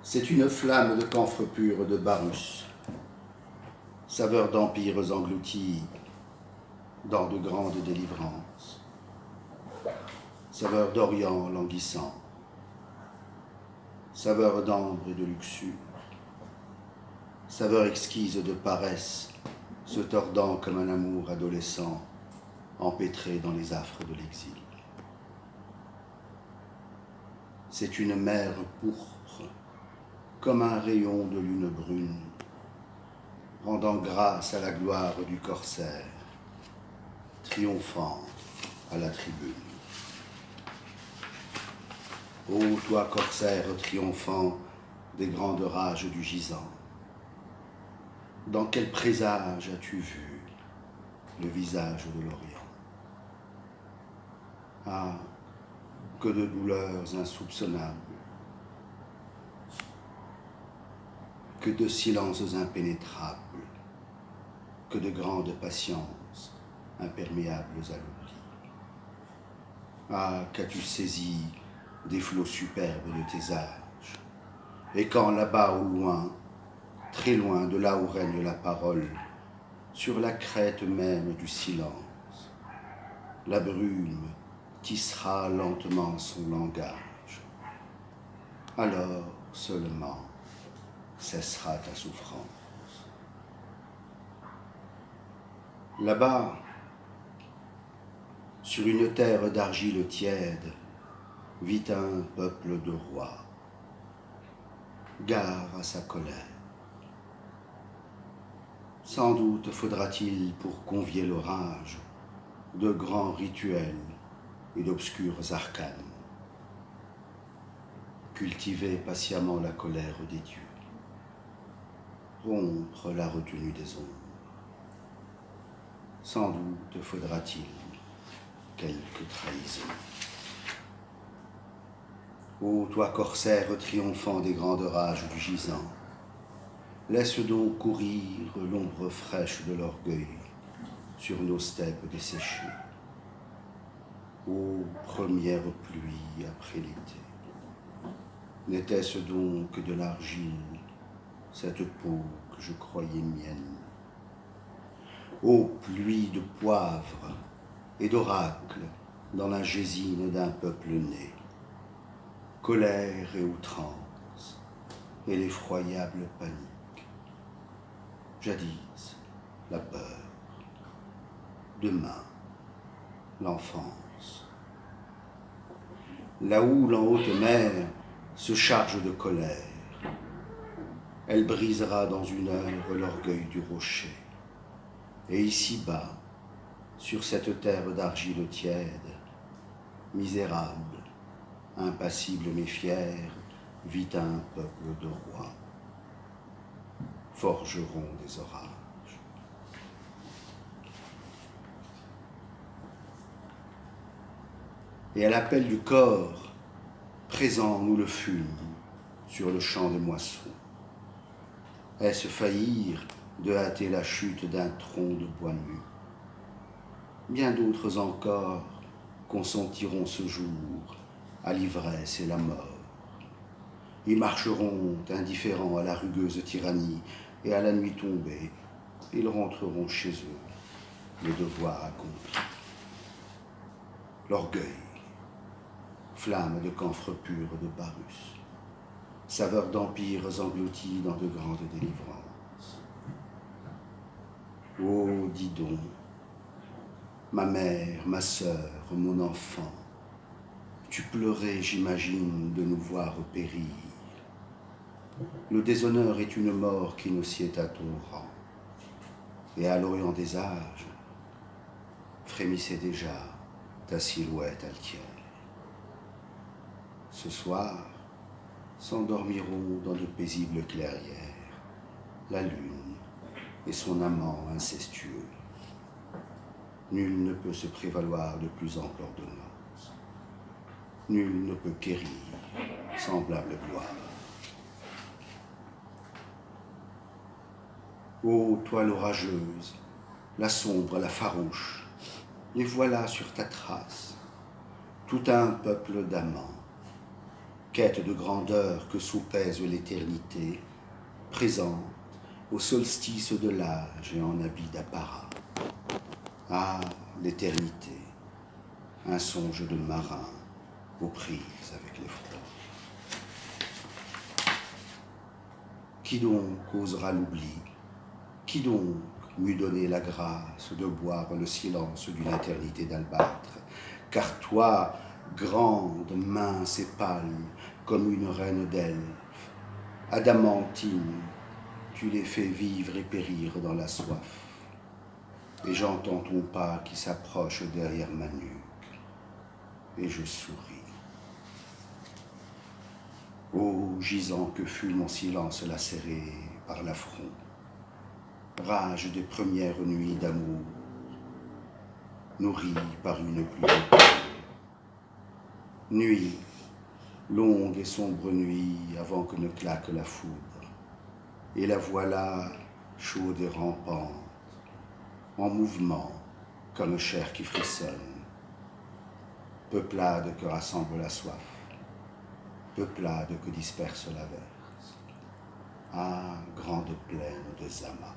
C'est une flamme de camphre pur de Barus, saveur d'empires engloutis dans de grandes délivrances, saveur d'Orient languissant, saveur d'ambre et de luxure, saveur exquise de paresse, se tordant comme un amour adolescent, empêtré dans les affres de l'exil. C'est une mer pourpre, comme un rayon de lune brune, rendant grâce à la gloire du corsaire, triomphant à la tribune. Ô toi, corsaire triomphant des grandes rages du gisant, dans quel présage as-tu vu le visage de l'Orient? Ah, que de douleurs insoupçonnables, que de silences impénétrables, que de grandes patiences imperméables à l'oubli. Ah, qu'as-tu saisi des flots superbes de tes âges, et quand là-bas au loin, très loin de là où règne la parole, sur la crête même du silence, la brume tissera lentement son langage. Alors seulement cessera ta souffrance. Là-bas, sur une terre d'argile tiède, vit un peuple de rois. Gare à sa colère. Sans doute faudra-t-il, pour convier l'orage, de grands rituels et d'obscures arcanes. Cultiver patiemment la colère des dieux. Rompre la retenue des ombres. Sans doute faudra-t-il quelques trahisons. Ô toi, corsaire triomphant des grandes rages du gisant, laisse donc courir l'ombre fraîche de l'orgueil sur nos steppes desséchées. Ô première pluie après l'été, n'était-ce donc que de l'argile, cette peau que je croyais mienne? Ô pluie de poivre et d'oracles dans la gésine d'un peuple né, colère et outrance et l'effroyable panique. Jadis, la peur, demain, l'enfance. La houle en haute mer se charge de colère. Elle brisera dans une heure l'orgueil du rocher. Et ici-bas, sur cette terre d'argile tiède, misérable, impassible mais fier, vit un peuple de rois. Forgeront des orages. Et à l'appel du corps, présent nous le fûmes sur le champ des moissons. Est-ce faillir de hâter la chute d'un tronc de bois nu? Bien d'autres encore consentiront ce jour à l'ivresse et la mort. Ils marcheront indifférents à la rugueuse tyrannie, et à la nuit tombée, ils rentreront chez eux, le devoir accompli. L'orgueil, flamme de camphre pur de Barus, saveur d'empires engloutis dans de grandes délivrances. Oh, dis donc, ma mère, ma sœur, mon enfant, tu pleurais, j'imagine, de nous voir périr. Le déshonneur est une mort qui nous sied à ton rang. Et à l'orient des âges, frémissait déjà ta silhouette altière. Ce soir, s'endormiront dans de paisibles clairières la lune et son amant incestueux. Nul ne peut se prévaloir de plus ample ordonnance. Nul ne peut quérir semblable gloire. Ô toi l'orageuse, la sombre, la farouche, les voilà sur ta trace. tout un peuple d'amants, quête de grandeur que soupèse l'éternité, présente au solstice de l'âge et en habit d'apparat. Ah, l'éternité, un songe de marin aux prises avec les froids. Qui donc osera l'oubli? Qui donc m'eût donné la grâce de boire le silence d'une éternité d'albâtre? Car toi, grande, mince et pâle, comme une reine d'elfe, adamantine, tu les fais vivre et périr dans la soif. Et j'entends ton pas qui s'approche derrière ma nuque, et je souris. Ô gisant que fut mon silence lacéré par l'affront, rage des premières nuits d'amour, nourrie par une pluie d'été. Nuit, longue et sombre nuit avant que ne claque la foudre, et la voilà chaude et rampante, en mouvement comme chair qui frissonne, peuplade que rassemble la soif, peuplade que disperse l'averse. Ah, grande plaine de Zama.